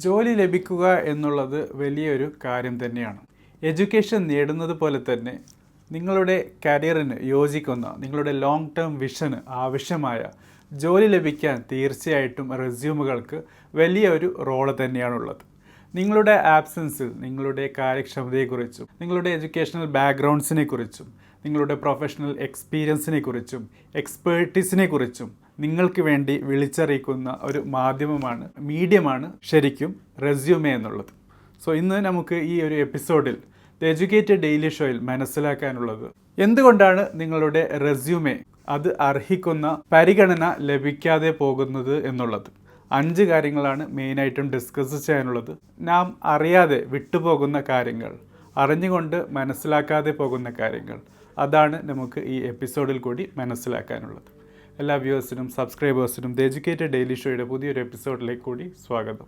ജോലി ലഭിക്കുക എന്നുള്ളത് വലിയൊരു കാര്യം തന്നെയാണ്. എഡ്യൂക്കേഷൻ നേടുന്നത് പോലെ തന്നെ നിങ്ങളുടെ കരിയറിന് യോജിക്കുന്ന, നിങ്ങളുടെ ലോങ് ടേം വിഷന് ആവശ്യമായ ജോലി ലഭിക്കാൻ തീർച്ചയായിട്ടും റെസ്യൂമുകൾക്ക് വലിയൊരു റോള് തന്നെയാണുള്ളത്. നിങ്ങളുടെ ആബ്സൻസിൽ നിങ്ങളുടെ കാര്യക്ഷമതയെക്കുറിച്ചും നിങ്ങളുടെ എഡ്യൂക്കേഷണൽ ബാക്ക്ഗ്രൗണ്ട്സിനെ കുറിച്ചും നിങ്ങളുടെ പ്രൊഫഷണൽ എക്സ്പീരിയൻസിനെ കുറിച്ചും എക്സ്പേർട്ടീസിനെ കുറിച്ചും നിങ്ങൾക്ക് വേണ്ടി വിളിച്ചറിയിക്കുന്ന ഒരു മീഡിയമാണ് ശരിക്കും റെസ്യൂമേ എന്നുള്ളത്. സോ ഇന്ന് നമുക്ക് ഈ ഒരു എപ്പിസോഡിൽ ദ എഡ്യൂക്കേറ്റഡ് ഡെയിലി ഷോയിൽ മനസ്സിലാക്കാനുള്ളത് എന്തുകൊണ്ടാണ് നിങ്ങളുടെ റെസ്യൂമേ അത് അർഹിക്കുന്ന പരിഗണന ലഭിക്കാതെ പോകുന്നത് എന്നുള്ളത്. 5 കാര്യങ്ങളാണ് മെയിനായിട്ടും ഡിസ്കസ് ചെയ്യാനുള്ളത്. നാം അറിയാതെ വിട്ടുപോകുന്ന കാര്യങ്ങൾ, അറിഞ്ഞുകൊണ്ട് മനസ്സിലാക്കാതെ പോകുന്ന കാര്യങ്ങൾ, അതാണ് നമുക്ക് ഈ എപ്പിസോഡിൽ കൂടി മനസ്സിലാക്കാനുള്ളത്. എല്ലാ വ്യൂവേഴ്സിനും സബ്സ്ക്രൈബേഴ്സിനും ദ എഡ്യൂക്കേറ്റഡ് ഡെയിലി ഷോയുടെ പുതിയൊരു എപ്പിസോഡിലേക്ക് കൂടി സ്വാഗതം.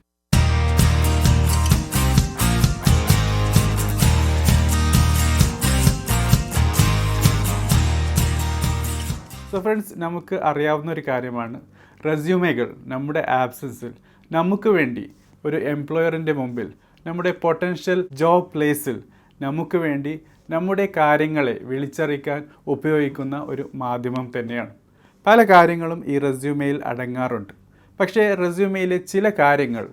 സോ ഫ്രണ്ട്സ്, നമുക്ക് അറിയാവുന്ന ഒരു കാര്യമാണ് റെസ്യൂമേകൾ നമ്മുടെ ആബ്സൻസിൽ നമുക്ക് വേണ്ടി ഒരു എംപ്ലോയറിൻ്റെ മുമ്പിൽ, നമ്മുടെ പൊട്ടൻഷ്യൽ ജോബ് പ്ലേസിൽ നമുക്ക് വേണ്ടി നമ്മുടെ കാര്യങ്ങളെ വിളിച്ചറിയിക്കാൻ ഉപയോഗിക്കുന്ന ഒരു മാധ്യമം തന്നെയാണ്. പല കാര്യങ്ങളും ഈ റെസ്യൂമേയിൽ അടങ്ങാറുണ്ട്. പക്ഷേ റെസ്യൂമേയിലെ ചില കാര്യങ്ങൾ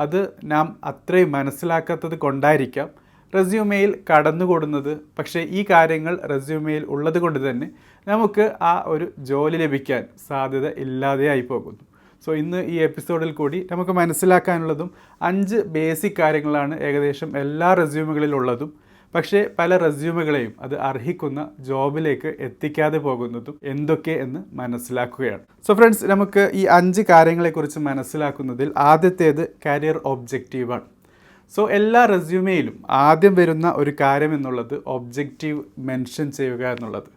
അത് നാം അത്രയും മനസ്സിലാക്കാത്തത് കൊണ്ടായിരിക്കാം റെസ്യൂമേയിൽ കടന്നുകൂടുന്നത്. പക്ഷേ ഈ കാര്യങ്ങൾ റെസ്യൂമേയിൽ ഉള്ളത് കൊണ്ട് തന്നെ നമുക്ക് ആ ഒരു ജോലി ലഭിക്കാൻ സാധ്യത ഇല്ലാതെയായി പോകുന്നു. സോ ഇന്ന് ഈ എപ്പിസോഡിൽ കൂടി നമുക്ക് മനസ്സിലാക്കാനുള്ളതും 5 ബേസിക് കാര്യങ്ങളാണ് ഏകദേശം എല്ലാ റെസ്യൂമുകളിലുള്ളതും. പക്ഷേ പല റെസ്യൂമുകളെയും അത് അർഹിക്കുന്ന ജോബിലേക്ക് എത്തിക്കാതെ പോകുന്നതും എന്തൊക്കെ എന്ന് മനസ്സിലാക്കുകയാണ്. സോ ഫ്രണ്ട്സ്, നമുക്ക് ഈ 5 കാര്യങ്ങളെക്കുറിച്ച് മനസ്സിലാക്കുന്നതിൽ ആദ്യത്തേത് കരിയർ ഒബ്ജക്റ്റീവാണ്. സോ എല്ലാ റെസ്യൂമേയിലും ആദ്യം വരുന്ന ഒരു കാര്യം എന്നുള്ളത് ഒബ്ജക്റ്റീവ് മെൻഷൻ ചെയ്യുക എന്നുള്ളത്.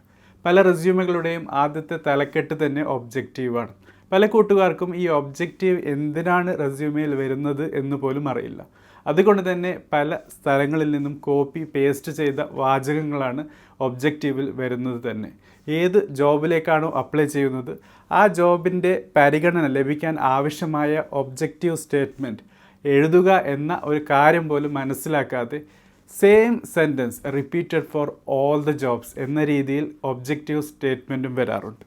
പല റെസ്യൂമുകളുടെയും ആദ്യത്തെ തലക്കെട്ട് തന്നെ ഒബ്ജക്റ്റീവാണ്. പല കൂട്ടുകാർക്കും ഈ ഒബ്ജക്റ്റീവ് എന്തിനാണ് റെസ്യൂമേയിൽ വരുന്നത് എന്ന് പോലും അറിയില്ല. അതുകൊണ്ട് തന്നെ പല സ്ഥലങ്ങളിൽ നിന്നും കോപ്പി പേസ്റ്റ് ചെയ്ത വാചകങ്ങളാണ് ഒബ്ജക്റ്റീവിൽ വരുന്നത് തന്നെ. ഏത് ജോബിലേക്കാണോ അപ്ലൈ ചെയ്യുന്നത് ആ ജോബിൻ്റെ പരിഗണന ലഭിക്കാൻ ആവശ്യമായ ഒബ്ജക്റ്റീവ് സ്റ്റേറ്റ്മെൻറ്റ് എഴുതുക എന്ന ഒരു കാര്യം പോലും മനസ്സിലാക്കാതെ same sentence repeated for all the jobs എന്ന രീതിയിൽ ഒബ്ജക്റ്റീവ് സ്റ്റേറ്റ്മെൻറ്റും വരാറുണ്ട്.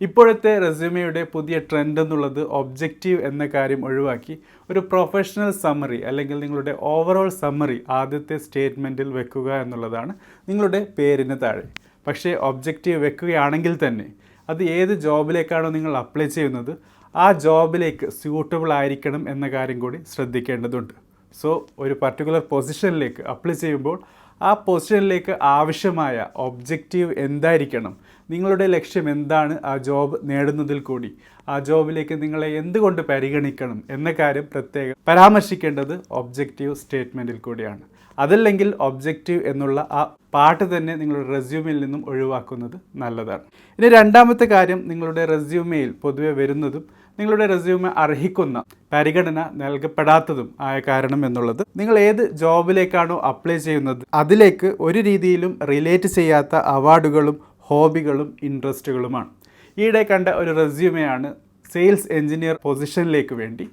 ഇപ്പോഴത്തെ റെസ്യൂമയുടെ പുതിയ ട്രെൻഡ് എന്നുള്ളത് ഒബ്ജക്റ്റീവ് എന്ന കാര്യം ഒഴിവാക്കി ഒരു പ്രൊഫഷണൽ സമ്മറി അല്ലെങ്കിൽ നിങ്ങളുടെ ഓവറോൾ സമ്മറി ആദ്യത്തെ സ്റ്റേറ്റ്മെൻറ്റിൽ വെക്കുക എന്നുള്ളതാണ് നിങ്ങളുടെ പേരിന് താഴെ. പക്ഷേ ഒബ്ജക്റ്റീവ് വെക്കുകയാണെങ്കിൽ തന്നെ അത് ഏത് ജോബിലേക്കാണോ നിങ്ങൾ അപ്ലൈ ചെയ്യുന്നത് ആ ജോബിലേക്ക് സ്യൂട്ടബിൾ ആയിരിക്കണം എന്ന കാര്യം കൂടി ശ്രദ്ധിക്കേണ്ടതുണ്ട്. സോ ഒരു പർട്ടിക്കുലർ പൊസിഷനിലേക്ക് അപ്ലൈ ചെയ്യുമ്പോൾ ആ പൊസിഷനിലേക്ക് ആവശ്യമായ ഒബ്ജക്റ്റീവ് എന്തായിരിക്കണം, നിങ്ങളുടെ ലക്ഷ്യം എന്താണ് ആ ജോബ് നേടുന്നതിൽ കൂടി, ആ ജോബിലേക്ക് നിങ്ങളെ എന്തുകൊണ്ട് പരിഗണിക്കണം എന്ന കാര്യം പ്രത്യേകം പരാമർശിക്കേണ്ടത് ഒബ്ജക്റ്റീവ് സ്റ്റേറ്റ്മെൻറ്റിൽ കൂടിയാണ്. അതല്ലെങ്കിൽ ഒബ്ജക്റ്റീവ് എന്നുള്ള ആ പാർട്ട് തന്നെ നിങ്ങളുടെ റെസ്യൂമയിൽ നിന്നും ഒഴിവാക്കുന്നത് നല്ലതാണ്. ഇനി രണ്ടാമത്തെ കാര്യം, നിങ്ങളുടെ റെസ്യൂമയിൽ പൊതുവെ വരുന്നതും നിങ്ങളുടെ റെസ്യൂമെ അർഹിക്കുന്ന പരിഗണന നൽകപ്പെടാത്തതും ആയ കാരണം എന്നുള്ളത് നിങ്ങൾ ഏത് ജോബിലേക്കാണോ അപ്ലൈ ചെയ്യുന്നത് അതിലേക്ക് ഒരു രീതിയിലും റിലേറ്റ് ചെയ്യാത്ത അവാർഡുകളും ഹോബികളും ഇൻട്രസ്റ്റുകളുമാണ്. ഈയിടെ കണ്ട ഒരു റെസ്യൂമെയാണ് സെയിൽസ് എഞ്ചിനീയർ പൊസിഷനിലേക്ക് വേണ്ടി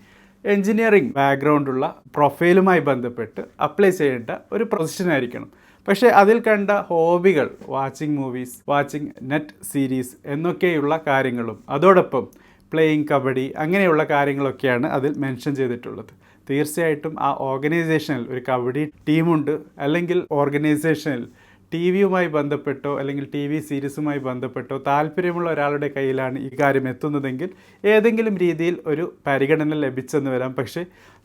എഞ്ചിനീയറിംഗ് ബാക്ക്ഗ്രൗണ്ടുള്ള പ്രൊഫൈലുമായി ബന്ധപ്പെട്ട് അപ്ലൈ ചെയ്യേണ്ട ഒരു പൊസിഷനായിരിക്കണം. പക്ഷേ അതിൽ കണ്ട ഹോബികൾ watching movies, watching net series എന്നൊക്കെയുള്ള കാര്യങ്ങളും അതോടൊപ്പം പ്ലേയിങ് കബഡി അങ്ങനെയുള്ള കാര്യങ്ങളൊക്കെയാണ് അതിൽ മെൻഷൻ ചെയ്തിട്ടുള്ളത്. തീർച്ചയായിട്ടും ആ ഓർഗനൈസേഷനിൽ ഒരു കബഡി ടീമുണ്ട്, അല്ലെങ്കിൽ ഓർഗനൈസേഷനിൽ TV-യുമായി ബന്ധപ്പെട്ടോ അല്ലെങ്കിൽ TV സീരീസുമായി ബന്ധപ്പെട്ടോ താല്പര്യമുള്ള ഒരാളുടെ കയ്യിലാണ് ഈ കാര്യം എത്തുന്നതെങ്കിൽ ഏതെങ്കിലും രീതിയിൽ ഒരു പരിഗണന ലഭിച്ചെന്ന് വരാം. പക്ഷേ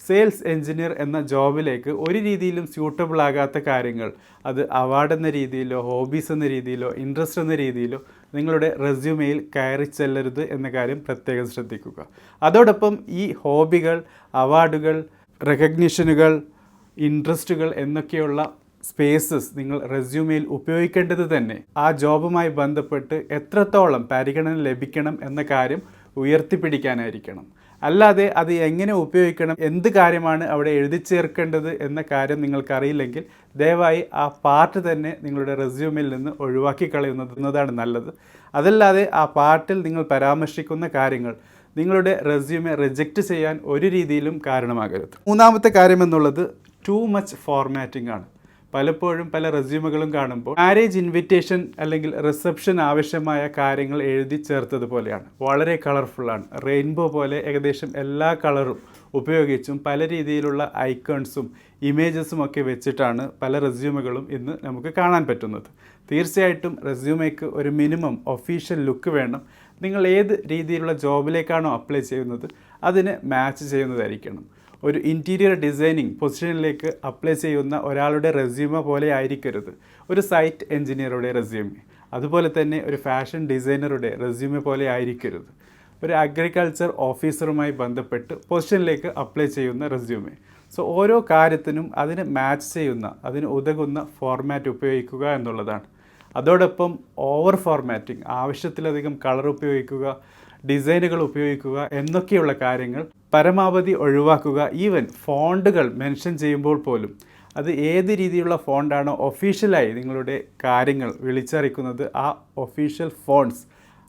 സെയിൽസ് എഞ്ചിനീയർ എന്ന ജോബിലേക്ക് ഒരു രീതിയിലും സ്യൂട്ടബിൾ ആകാത്ത കാര്യങ്ങൾ അത് അവാർഡ് എന്ന രീതിയിലോ ഹോബീസ് എന്ന രീതിയിലോ ഇൻട്രസ്റ്റ് എന്ന രീതിയിലോ നിങ്ങളുടെ റെസ്യൂമേയിൽ കയറി ചെല്ലരുത് എന്ന കാര്യം പ്രത്യേകം ശ്രദ്ധിക്കുക. അതോടൊപ്പം ഈ ഹോബികൾ, അവാർഡുകൾ, റെക്കഗ്നിഷനുകൾ, ഇൻട്രസ്റ്റുകൾ എന്നൊക്കെയുള്ള സ്പേസസ് നിങ്ങൾ റെസ്യൂമേയിൽ ഉപയോഗിക്കേണ്ടത് തന്നെ ആ ജോബുമായി ബന്ധപ്പെട്ട് എത്രത്തോളം പരിഗണന ലഭിക്കണം എന്ന കാര്യം ഉയർത്തിപ്പിടിക്കാനായിരിക്കണം. അല്ലാതെ അത് എങ്ങനെ ഉപയോഗിക്കണം, എന്ത് കാര്യമാണ് അവിടെ എഴുതി ചേർക്കേണ്ടത് എന്ന കാര്യം നിങ്ങൾക്കറിയില്ലെങ്കിൽ ദയവായി ആ പാർട്ട് തന്നെ നിങ്ങളുടെ റെസ്യൂമിൽ നിന്ന് ഒഴിവാക്കി കളയുന്നതാണ് നല്ലത്. അതല്ലാതെ ആ പാർട്ടിൽ നിങ്ങൾ പരാമർശിക്കുന്ന കാര്യങ്ങൾ നിങ്ങളുടെ റെസ്യൂമെ റിജക്റ്റ് ചെയ്യാൻ ഒരു രീതിയിലും കാരണമാകരുത്. മൂന്നാമത്തെ കാര്യം എന്നുള്ളത് ടു മച്ച് ഫോർമാറ്റിംഗ് ആണ്. പലപ്പോഴും പല റെസ്യൂമുകളും കാണുമ്പോൾ മാരേജ് ഇൻവിറ്റേഷൻ അല്ലെങ്കിൽ റിസപ്ഷൻ ആവശ്യമായ കാര്യങ്ങൾ എഴുതി ചേർത്തതുപോലെയാണ്. വളരെ കളർഫുള്ളാണ്. റെയിൻബോ പോലെ ഏകദേശം എല്ലാ കളറും ഉപയോഗിച്ചും പല രീതിയിലുള്ള ഐക്കൺസും ഇമേജസും ഒക്കെ വെച്ചിട്ടാണ് പല റെസ്യൂമുകളും ഇന്ന് നമുക്ക് കാണാൻ പറ്റുന്നത്. തീർച്ചയായിട്ടും റെസ്യൂമേക്ക് ഒരു മിനിമം ഒഫീഷ്യൽ ലുക്ക് വേണം. നിങ്ങൾ ഏത് രീതിയിലുള്ള ജോബിലേക്കാണോ അപ്ലൈ ചെയ്യുന്നത് അതിന് മാച്ച് ചെയ്യുന്നതായിരിക്കണം. ഒരു ഇൻറ്റീരിയർ ഡിസൈനിങ് പൊസിഷനിലേക്ക് അപ്ലൈ ചെയ്യുന്ന ഒരാളുടെ റെസ്യൂമ പോലെ ആയിരിക്കരുത് ഒരു സൈറ്റ് എഞ്ചിനീയറുടെ റെസ്യൂമെ. അതുപോലെ തന്നെ ഒരു ഫാഷൻ ഡിസൈനറുടെ റെസ്യൂമെ പോലെ ആയിരിക്കരുത് ഒരു അഗ്രികൾച്ചർ ഓഫീസറുമായി ബന്ധപ്പെട്ട് പൊസിഷനിലേക്ക് അപ്ലൈ ചെയ്യുന്ന റെസ്യൂമെ. സോ ഓരോ കാര്യത്തിനും അതിന് മാച്ച് ചെയ്യുന്ന, അതിന് ഉതകുന്ന ഫോർമാറ്റ് ഉപയോഗിക്കുക എന്നുള്ളതാണ്. അതോടൊപ്പം ഓവർ ഫോർമാറ്റിംഗ്, ആവശ്യത്തിലധികം കളർ ഉപയോഗിക്കുക, ഡിസൈനുകൾ ഉപയോഗിക്കുക എന്നൊക്കെയുള്ള കാര്യങ്ങൾ പരമാവധി ഒഴിവാക്കുക. ഈവൻ ഫോണ്ടുകൾ മെൻഷൻ ചെയ്യുമ്പോൾ പോലും അത് ഏത് രീതിയിലുള്ള ഫോണ്ടാണോ ഒഫീഷ്യലായി നിങ്ങളുടെ കാര്യങ്ങൾ വിളിച്ചറിയിക്കുന്നത് ആ ഒഫീഷ്യൽ ഫോണ്ട്സ്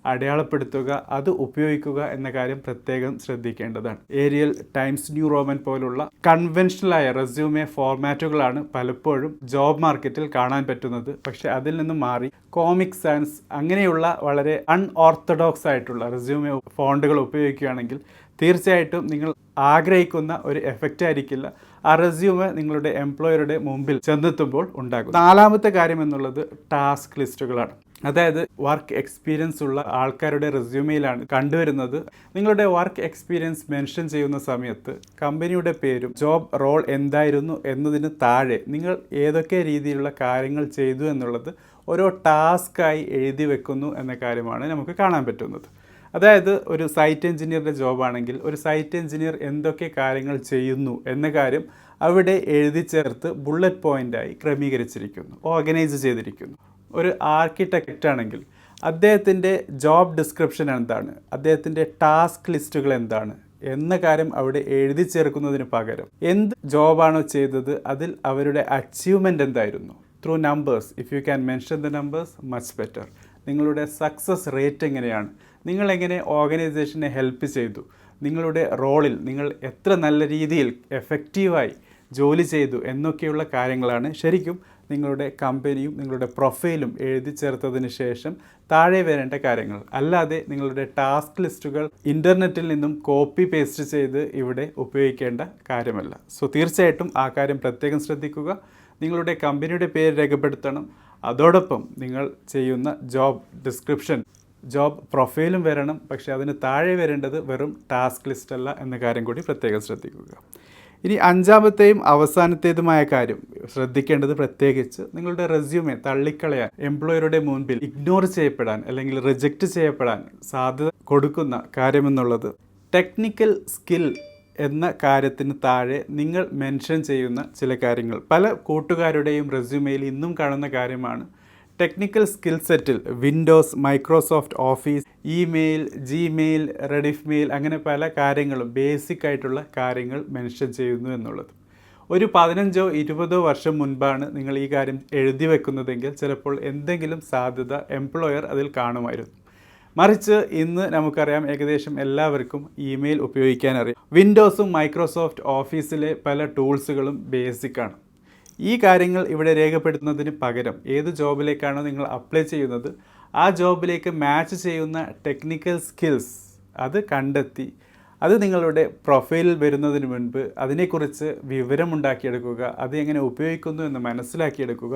അടയാളപ്പെടുത്തുക, അത് ഉപയോഗിക്കുക എന്ന കാര്യം പ്രത്യേകം ശ്രദ്ധിക്കേണ്ടതാണ്. ഏരിയൽ, ടൈംസ് ന്യൂ റോമൻ പോലുള്ള കൺവെൻഷനലായ റെസ്യൂമെ ഫോർമാറ്റുകളാണ് പലപ്പോഴും ജോബ് മാർക്കറ്റിൽ കാണാൻ പറ്റുന്നത്. പക്ഷേ അതിൽ നിന്നും മാറി കോമിക് സാൻസ് അങ്ങനെയുള്ള വളരെ അൺഓർത്തഡോക്സ് ആയിട്ടുള്ള റെസ്യൂമെ ഫോണ്ടുകൾ ഉപയോഗിക്കുകയാണെങ്കിൽ തീർച്ചയായിട്ടും നിങ്ങൾ ആഗ്രഹിക്കുന്ന ഒരു എഫക്റ്റ് ആയിരിക്കില്ല ആ റെസ്യൂമെ നിങ്ങളുടെ എംപ്ലോയറുടെ മുമ്പിൽ ചെന്നെത്തുമ്പോൾ ഉണ്ടാകും. നാലാമത്തെ കാര്യം എന്നുള്ളത് ടാസ്ക് ലിസ്റ്റുകളാണ്. അതായത് വർക്ക് എക്സ്പീരിയൻസ് ഉള്ള ആൾക്കാരുടെ റെസ്യൂമെയിലാണ് കണ്ടുവരുന്നത്. നിങ്ങളുടെ വർക്ക് എക്സ്പീരിയൻസ് മെൻഷൻ ചെയ്യുന്ന സമയത്ത് കമ്പനിയുടെ പേരും ജോബ് റോൾ എന്തായിരുന്നു എന്നതിന് താഴെ നിങ്ങൾ ഏതൊക്കെ രീതിയിലുള്ള കാര്യങ്ങൾ ചെയ്തു എന്നുള്ളത് ഓരോ ടാസ്ക്കായി എഴുതി വെക്കുന്നു എന്ന കാര്യമാണ് നമുക്ക് കാണാൻ പറ്റുന്നത്. അതായത് ഒരു സൈറ്റ് എഞ്ചിനീയറുടെ ജോബാണെങ്കിൽ ഒരു സൈറ്റ് എഞ്ചിനീയർ എന്തൊക്കെ കാര്യങ്ങൾ ചെയ്യുന്നു എന്ന കാര്യം അവിടെ എഴുതി ചേർത്ത് ബുള്ളറ്റ് പോയിൻ്റായി ക്രമീകരിച്ചിരിക്കുന്നു, ഓർഗനൈസ് ചെയ്തിരിക്കുന്നു. ഒരു ആർക്കിടെക്റ്റ് ആണെങ്കിൽ അദ്ദേഹത്തിൻ്റെ ജോബ് ഡിസ്ക്രിപ്ഷൻ എന്താണ്, അദ്ദേഹത്തിൻ്റെ ടാസ്ക് ലിസ്റ്റുകൾ എന്താണ് എന്ന കാര്യം അവിടെ എഴുതി ചേർക്കുന്നതിന് പകരം എന്ത് ജോബാണോ ചെയ്തത് അതിൽ അവരുടെ അച്ചീവ്മെൻ്റ് എന്തായിരുന്നു through numbers. If you can mention the numbers much better. നിങ്ങളുടെ സക്സസ് റേറ്റ് എങ്ങനെയാണ്, നിങ്ങളെങ്ങനെ ഓർഗനൈസേഷനെ ഹെൽപ്പ് ചെയ്തു, നിങ്ങളുടെ റോളിൽ നിങ്ങൾ എത്ര നല്ല രീതിയിൽ എഫക്റ്റീവായി ജോലി ചെയ്തു എന്നൊക്കെയുള്ള കാര്യങ്ങളാണ് ശരിക്കും നിങ്ങളുടെ കമ്പനിയും നിങ്ങളുടെ പ്രൊഫൈലും എഴുതി ചേർത്തതിന് ശേഷം താഴെ വരേണ്ട കാര്യങ്ങൾ. അല്ലാതെ നിങ്ങളുടെ ടാസ്ക് ലിസ്റ്റുകൾ ഇൻ്റർനെറ്റിൽ നിന്നും കോപ്പി പേസ്റ്റ് ചെയ്ത് ഇവിടെ ഉപയോഗിക്കേണ്ട കാര്യമല്ല. സോ തീർച്ചയായിട്ടും ആ കാര്യം പ്രത്യേകം ശ്രദ്ധിക്കുക. നിങ്ങളുടെ കമ്പനിയുടെ പേര് രേഖപ്പെടുത്തണം. അതോടൊപ്പം നിങ്ങൾ ചെയ്യുന്ന ജോബ് ഡിസ്ക്രിപ്ഷൻ, ജോബ് പ്രൊഫൈലും വരണം. പക്ഷേ അതിന് താഴെ വരേണ്ടത് വെറും ടാസ്ക് ലിസ്റ്റ് അല്ല എന്ന കാര്യം കൂടി പ്രത്യേകം ശ്രദ്ധിക്കുക. ഇനി അഞ്ചാമത്തെയും അവസാനത്തേതുമായ കാര്യം ശ്രദ്ധിക്കേണ്ടത്, പ്രത്യേകിച്ച് നിങ്ങളുടെ റെസ്യൂമെ തള്ളിക്കളയാൻ, എംപ്ലോയറുടെ മുൻപിൽ ഇഗ്നോർ ചെയ്യപ്പെടാൻ അല്ലെങ്കിൽ റിജക്റ്റ് ചെയ്യപ്പെടാൻ സാധ്യത കൊടുക്കുന്ന കാര്യമെന്നുള്ളത് ടെക്നിക്കൽ സ്കിൽ എന്ന കാര്യത്തിന് താഴെ നിങ്ങൾ മെൻഷൻ ചെയ്യുന്ന ചില കാര്യങ്ങൾ. പല കൂട്ടുകാരുടെയും റെസ്യൂമെയിൽ ഇന്നും കാണുന്ന കാര്യമാണ്. ടെക്നിക്കൽ സ്കിൽ സെറ്റിൽ Windows, Microsoft Office, email, Gmail, Rediff mail അങ്ങനെ പല കാര്യങ്ങളും ബേസിക് ആയിട്ടുള്ള കാര്യങ്ങൾ മെൻഷൻ ചെയ്യുന്നു എന്നുള്ളത്. ഒരു 15-20 വർഷം മുൻപാണ് നിങ്ങൾ ഈ കാര്യം എഴുതി വെക്കുന്നതെങ്കിൽ ചിലപ്പോൾ എന്തെങ്കിലും സാധ്യത എംപ്ലോയർ അതിൽ കാണുമായിരുന്നു. മറിച്ച് ഇന്ന് നമുക്കറിയാം ഏകദേശം എല്ലാവർക്കും ഇമെയിൽ ഉപയോഗിക്കാൻ അറിയാം. വിൻഡോസും മൈക്രോസോഫ്റ്റ് ഓഫീസിലെ പല ടൂൾസുകളും ബേസിക്കാണ്. ഈ കാര്യങ്ങൾ ഇവിടെ രേഖപ്പെടുത്തുന്നതിന് പകരം ഏത് ജോബിലേക്കാണോ നിങ്ങൾ അപ്ലൈ ചെയ്യുന്നത് ആ ജോബിലേക്ക് മാച്ച് ചെയ്യുന്ന ടെക്നിക്കൽ സ്കിൽസ് അത് കണ്ടെത്തി അത് നിങ്ങളുടെ പ്രൊഫൈലിൽ വരുന്നതിന് മുൻപ് അതിനെക്കുറിച്ച് വിവരമുണ്ടാക്കിയെടുക്കുക, അത് എങ്ങനെ ഉപയോഗിക്കുന്നു എന്ന് മനസ്സിലാക്കിയെടുക്കുക.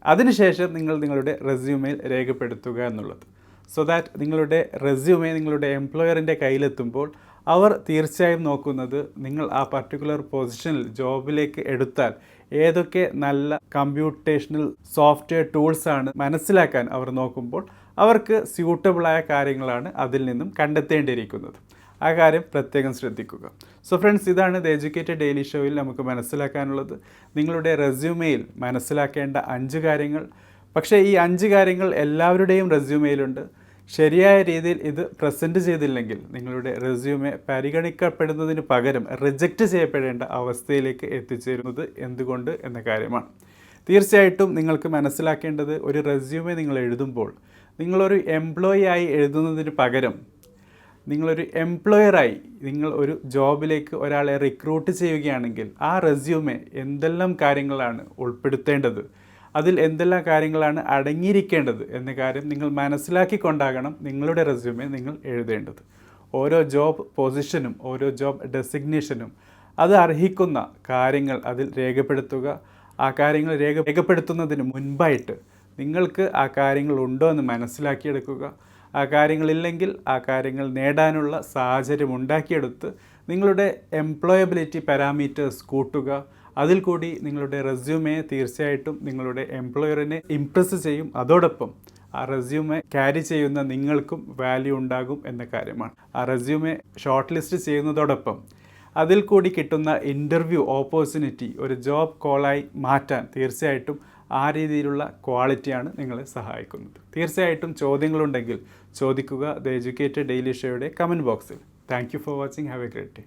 അതിനുശേഷം നിങ്ങൾ നിങ്ങളുടെ റെസ്യൂമെയിൽ രേഖപ്പെടുത്തുക എന്നുള്ളത്. സോ ദാറ്റ് നിങ്ങളുടെ റെസ്യൂമെ നിങ്ങളുടെ എംപ്ലോയറിൻ്റെ കയ്യിലെത്തുമ്പോൾ അവർ തീർച്ചയായും നോക്കുന്നത് നിങ്ങൾ ആ പർട്ടിക്കുലർ പൊസിഷനിൽ ജോബിലേക്ക് എടുത്താൽ ഏതൊക്കെ നല്ല കമ്പ്യൂട്ടേഷണൽ സോഫ്റ്റ്വെയർ ടൂൾസാണ് മനസ്സിലാക്കാൻ അവർ നോക്കുമ്പോൾ അവർക്ക് സ്യൂട്ടബിളായ കാര്യങ്ങളാണ് അതിൽ നിന്നും കണ്ടെത്തേണ്ടിയിരിക്കുന്നത്. ആ കാര്യം പ്രത്യേകം ശ്രദ്ധിക്കുക. സോ ഫ്രണ്ട്സ്, ഇതാണ് ദ എഡ്യൂക്കേറ്റഡ് ഡെയിലി ഷോയിൽ നമുക്ക് മനസ്സിലാക്കാനുള്ളത്. നിങ്ങളുടെ റെസ്യൂമെയിൽ മനസ്സിലാക്കേണ്ട 5 കാര്യങ്ങൾ. പക്ഷേ ഈ 5 കാര്യങ്ങൾ എല്ലാവരുടെയും റെസ്യൂമെയിലുണ്ട്. ശരിയായ രീതിയിൽ ഇത് പ്രസൻറ്റ് ചെയ്തില്ലെങ്കിൽ നിങ്ങളുടെ റെസ്യൂമെ പരിഗണിക്കപ്പെടുന്നതിന് പകരം റിജക്റ്റ് ചെയ്യപ്പെടേണ്ട അവസ്ഥയിലേക്ക് എത്തിച്ചേരുന്നത് എന്തുകൊണ്ട് എന്ന കാര്യമാണ്. തീർച്ചയായിട്ടും നിങ്ങൾക്ക് മനസ്സിലാക്കേണ്ടത്, ഒരു റെസ്യൂമെ നിങ്ങൾ എഴുതുമ്പോൾ നിങ്ങളൊരു എംപ്ലോയി ആയി എഴുതുന്നതിന് പകരം നിങ്ങളൊരു എംപ്ലോയറായി നിങ്ങൾ ഒരു ജോബിലേക്ക് ഒരാളെ റിക്രൂട്ട് ചെയ്യുകയാണെങ്കിൽ ആ റെസ്യൂമെ എന്തെല്ലാം കാര്യങ്ങളാണ് ഉൾപ്പെടുത്തേണ്ടത്, അതിൽ എന്തെല്ലാം കാര്യങ്ങളാണ് അടങ്ങിയിരിക്കേണ്ടത് എന്ന കാര്യം നിങ്ങൾ മനസ്സിലാക്കിക്കൊണ്ടാകണം നിങ്ങളുടെ റെസ്യൂമെ നിങ്ങൾ എഴുതേണ്ടത്. ഓരോ ജോബ് പൊസിഷനും ഓരോ ജോബ് ഡെസിഗ്നേഷനും അത് അർഹിക്കുന്ന കാര്യങ്ങൾ അതിൽ രേഖപ്പെടുത്തുക. ആ കാര്യങ്ങൾ രേഖപ്പെടുത്തുന്നതിന് മുൻപായിട്ട് നിങ്ങൾക്ക് ആ കാര്യങ്ങൾ ഉണ്ടോ എന്ന് മനസ്സിലാക്കിയെടുക്കുക. ആ കാര്യങ്ങളില്ലെങ്കിൽ ആ കാര്യങ്ങൾ നേടാനുള്ള സാഹചര്യം ഉണ്ടാക്കിയെടുത്ത് നിങ്ങളുടെ എംപ്ലോയബിലിറ്റി പാരാമീറ്റേഴ്സ് കൂട്ടുക. അതിൽ കൂടി നിങ്ങളുടെ റെസ്യൂമെ തീർച്ചയായിട്ടും നിങ്ങളുടെ എംപ്ലോയറിനെ ഇംപ്രസ് ചെയ്യും. അതോടൊപ്പം ആ റെസ്യൂമെ ക്യാരി ചെയ്യുന്ന നിങ്ങൾക്കും വാല്യൂ ഉണ്ടാകും എന്ന കാര്യമാണ്. ആ റെസ്യൂമെ ഷോർട്ട് ലിസ്റ്റ് ചെയ്യുന്നതോടൊപ്പം അതിൽ കൂടി കിട്ടുന്ന ഇൻ്റർവ്യൂ ഓപ്പർച്യൂണിറ്റി ഒരു ജോബ് കോളായി മാറ്റാൻ തീർച്ചയായിട്ടും ആ രീതിയിലുള്ള ക്വാളിറ്റിയാണ് നിങ്ങളെ സഹായിക്കുന്നത്. തീർച്ചയായിട്ടും ചോദ്യങ്ങളുണ്ടെങ്കിൽ ചോദിക്കുക ദ എഡ്യൂക്കേറ്റഡ് ഡെയിലി ഷോയുടെ കമൻറ്റ് ബോക്സിൽ. Thank you for watching. Have A great day.